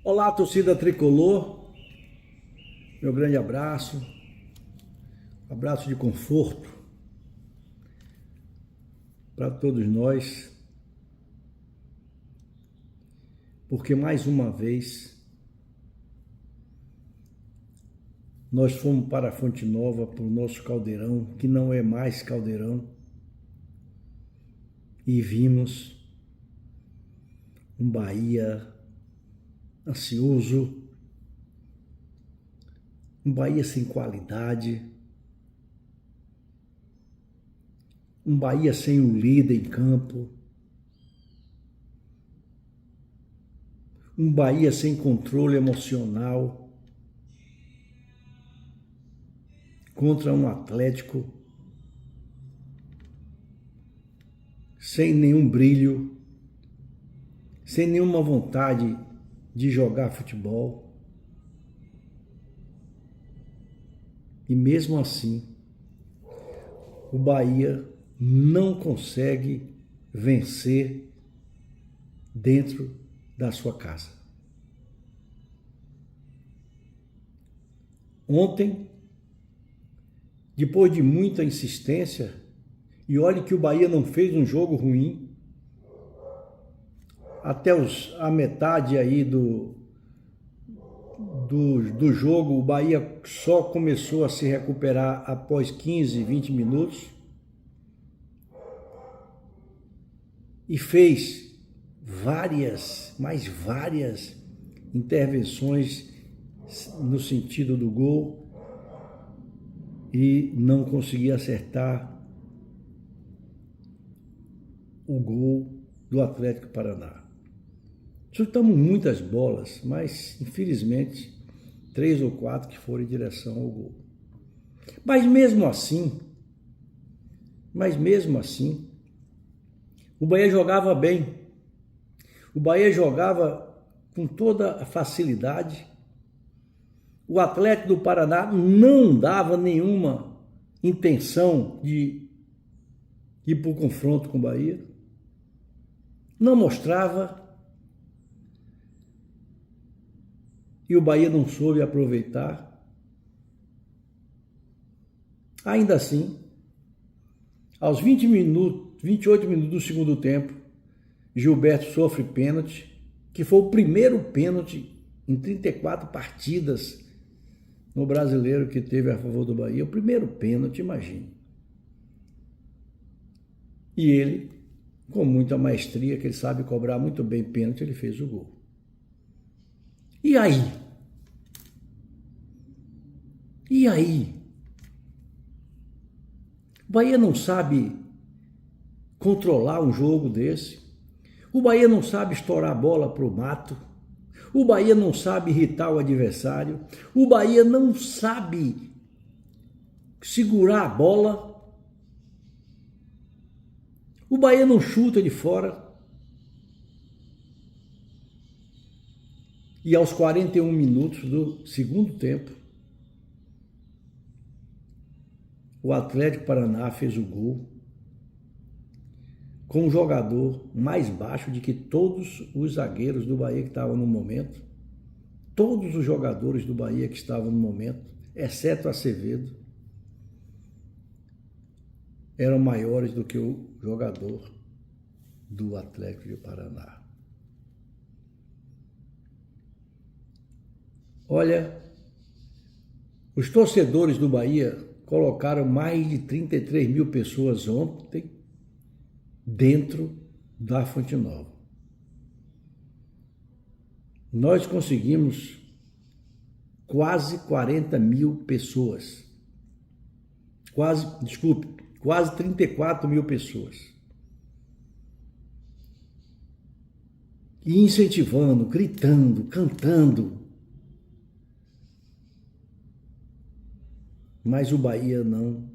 Olá, torcida tricolor, meu grande abraço, abraço de conforto para todos nós, porque mais uma vez nós fomos para a Fonte Nova, para o nosso caldeirão, que não é mais caldeirão, e vimos um Bahia ansioso, um Bahia sem qualidade, um Bahia sem um líder em campo, um Bahia sem controle emocional contra um Atlético sem nenhum brilho, sem nenhuma vontade de jogar futebol. E mesmo assim, o Bahia não consegue vencer dentro da sua casa. Ontem, depois de muita insistência, e olhe que o Bahia não fez um jogo ruim, até a metade aí do jogo, o Bahia só começou a se recuperar após 15, 20 minutos e fez várias intervenções no sentido do gol e não conseguia acertar o gol do Atlético Paraná. Chutamos muitas bolas, mas infelizmente 3 ou 4 que foram em direção ao gol. Mas mesmo assim, o Bahia jogava bem. O Bahia jogava com toda a facilidade. O Atlético do Paraná não dava nenhuma intenção de ir para o confronto com o Bahia. Não mostrava. E o Bahia não soube aproveitar. Ainda assim, aos 28 minutos do segundo tempo, Gilberto sofre pênalti, que foi o primeiro pênalti em 34 partidas no Brasileiro que teve a favor do Bahia. O primeiro pênalti, imagine. E ele, com muita maestria, que ele sabe cobrar muito bem pênalti, ele fez o gol. E aí? O Bahia não sabe controlar um jogo desse. O Bahia não sabe estourar a bola para o mato. O Bahia não sabe irritar o adversário. O Bahia não sabe segurar a bola. O Bahia não chuta de fora. E aos 41 minutos do segundo tempo, o Atlético Paraná fez o gol com um jogador mais baixo de que todos os zagueiros do Bahia que estavam no momento. Todos os jogadores do Bahia que estavam no momento, exceto Acevedo, eram maiores do que o jogador do Atlético de Paraná. Olha, os torcedores do Bahia colocaram mais de 33 mil pessoas ontem dentro da Fonte Nova. Nós conseguimos quase 40 mil pessoas. Quase 34 mil pessoas. E incentivando, gritando, cantando. Mas o Bahia não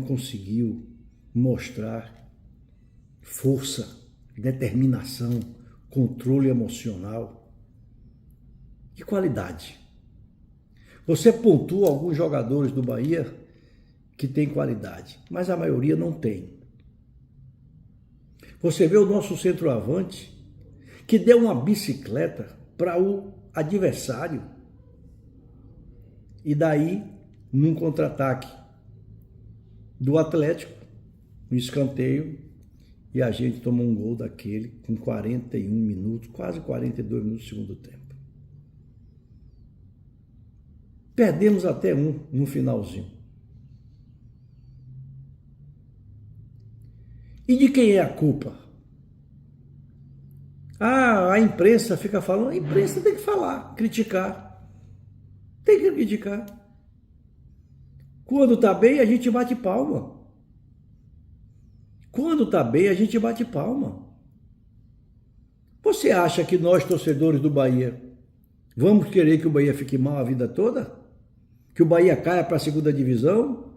conseguiu mostrar força, determinação, controle emocional e qualidade. Você pontua alguns jogadores do Bahia que têm qualidade, mas a maioria não tem. Você vê o nosso centroavante que deu uma bicicleta para o adversário. E daí, num contra-ataque do Atlético, no escanteio, e a gente tomou um gol daquele com 41 minutos, quase 42 minutos do segundo tempo. Perdemos até um no finalzinho. E de quem é a culpa? A imprensa fica falando, a imprensa tem que falar, criticar. Tem que criticar. Quando tá bem, a gente bate palma. Quando tá bem, a gente bate palma. Você acha que nós, torcedores do Bahia, vamos querer que o Bahia fique mal a vida toda? Que o Bahia caia para a segunda divisão?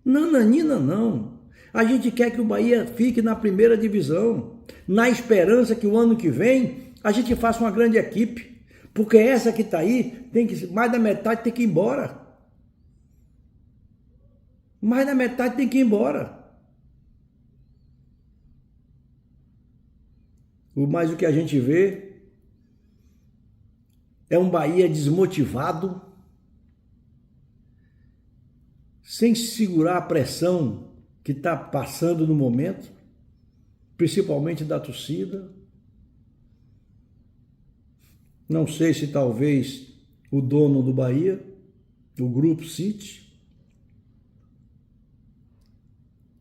Nananina, não. A gente quer que o Bahia fique na primeira divisão, na esperança que o ano que vem a gente faça uma grande equipe, porque essa que está aí, mais da metade tem que ir embora. Mais da metade tem que ir embora. Mas o que a gente vê é um Bahia desmotivado, sem segurar a pressão que está passando no momento, principalmente da torcida. Não sei se talvez o dono do Bahia, o Grupo City,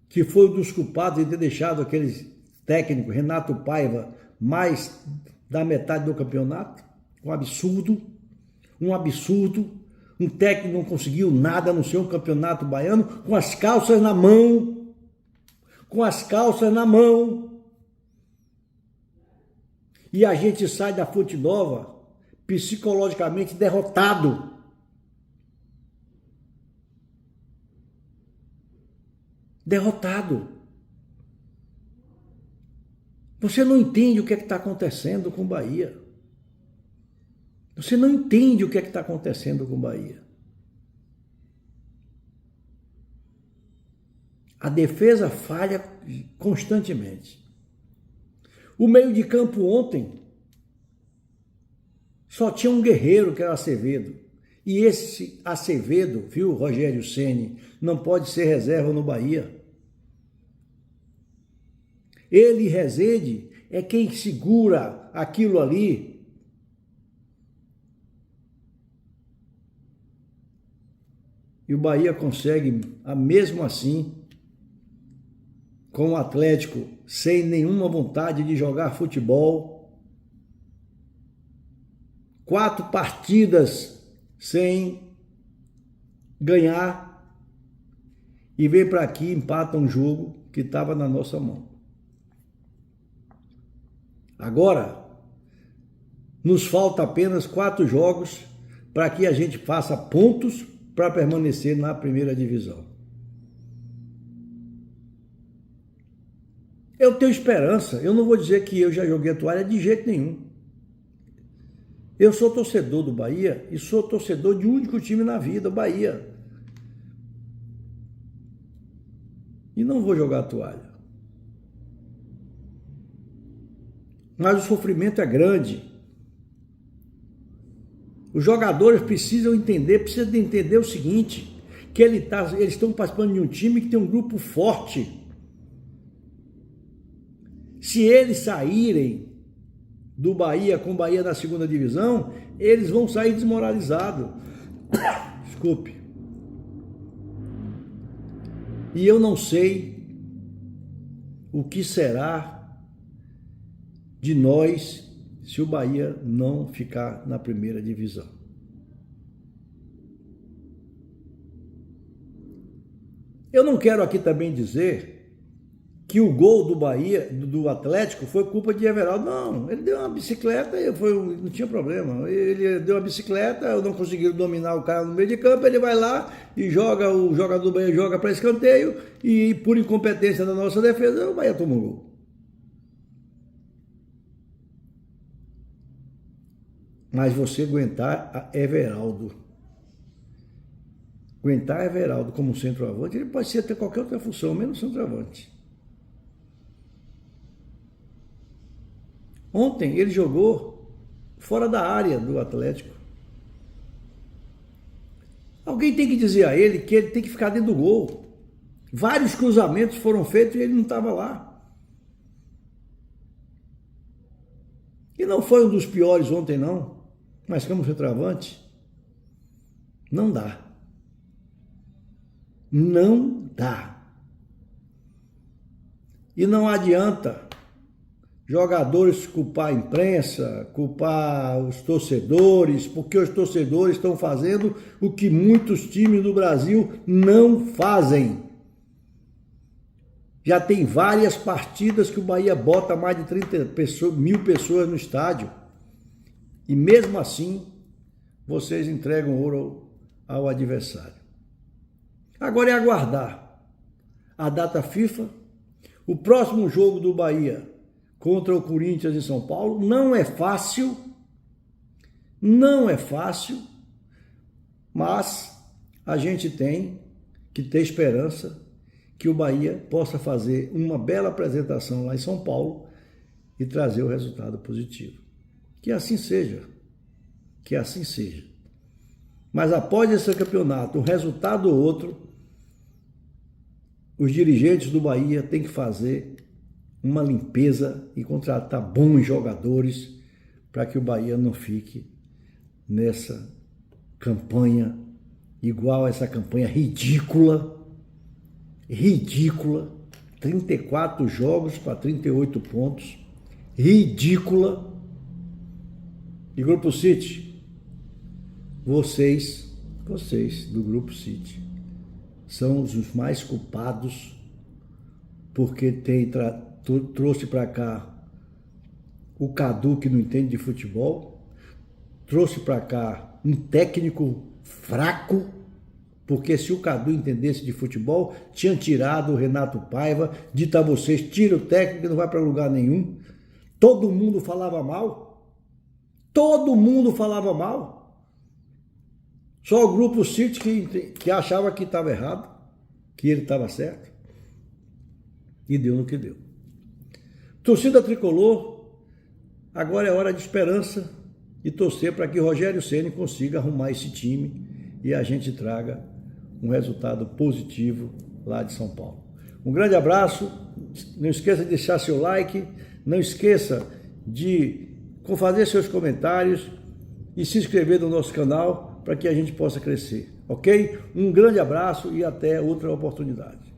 que foi um dos culpados de ter deixado aquele técnico, Renato Paiva, mais da metade do campeonato. Um absurdo. Um técnico não conseguiu nada no seu campeonato baiano com as calças na mão. E a gente sai da Fonte Nova psicologicamente derrotado. Você não entende o que é que está acontecendo com o Bahia. Você não entende o que é que está acontecendo com o Bahia. A defesa falha constantemente. O meio de campo ontem só tinha um guerreiro, que era o Acevedo. E esse Acevedo, viu, Rogério Ceni, não pode ser reserva no Bahia. Ele, Rezende, é quem segura aquilo ali. E o Bahia consegue, mesmo assim, com o Atlético sem nenhuma vontade de jogar futebol, 4 partidas sem ganhar, e vem para aqui e empata um jogo que estava na nossa mão. Agora, nos falta apenas 4 jogos para que a gente faça pontos para permanecer na primeira divisão. Eu tenho esperança, eu não vou dizer que eu já joguei a toalha de jeito nenhum. Eu sou torcedor do Bahia e sou torcedor de um único time na vida, o Bahia. E não vou jogar a toalha. Mas o sofrimento é grande. Os jogadores precisam entender o seguinte, que eles estão participando de um time que tem um grupo forte. Se eles saírem do Bahia com o Bahia na segunda divisão, eles vão sair desmoralizados. Desculpe. E eu não sei o que será de nós se o Bahia não ficar na primeira divisão. Eu não quero aqui também dizer que o gol do Bahia, do Atlético, foi culpa de Everaldo. Não, ele deu uma bicicleta e não tinha problema. Ele deu uma bicicleta, eu não consegui dominar o cara no meio de campo, ele vai lá e joga, o jogador do Bahia joga para escanteio e por incompetência da nossa defesa, o Bahia tomou um gol. Mas você aguentar Everaldo como centroavante, ele pode ser ter qualquer outra função, menos centroavante. Ontem ele jogou fora da área do Atlético. Alguém tem que dizer a ele que ele tem que ficar dentro do gol. Vários cruzamentos foram feitos e ele não estava lá. E não foi um dos piores ontem, não. Mas como centroavante, não dá. Não dá. E não adianta jogadores culpar a imprensa, culpar os torcedores, porque os torcedores estão fazendo o que muitos times do Brasil não fazem. Já tem várias partidas que o Bahia bota mais de 30 mil pessoas no estádio. E mesmo assim, vocês entregam ouro ao adversário. Agora é aguardar a data FIFA. O próximo jogo do Bahia contra o Corinthians em São Paulo não é fácil, mas a gente tem que ter esperança que o Bahia possa fazer uma bela apresentação lá em São Paulo e trazer o resultado positivo. Que assim seja, que assim seja. Mas após esse campeonato, um resultado ou outro, os dirigentes do Bahia têm que fazer uma limpeza e contratar bons jogadores para que o Bahia não fique nessa campanha igual essa campanha ridícula, 34 jogos para 38 pontos, ridícula. E Grupo City, vocês do Grupo City são os mais culpados porque trouxe para cá o Cadu, que não entende de futebol, trouxe para cá um técnico fraco, porque se o Cadu entendesse de futebol, tinha tirado o Renato Paiva, dito a vocês, tira o técnico que não vai para lugar nenhum. Todo mundo falava mal. Só o Grupo City que achava que estava errado, que ele estava certo. E deu no que deu. Torcida tricolor, agora é hora de esperança e torcer para que Rogério Ceni consiga arrumar esse time e a gente traga um resultado positivo lá de São Paulo. Um grande abraço, não esqueça de deixar seu like, não esqueça de fazer seus comentários e se inscrever no nosso canal para que a gente possa crescer, ok? Um grande abraço e até outra oportunidade.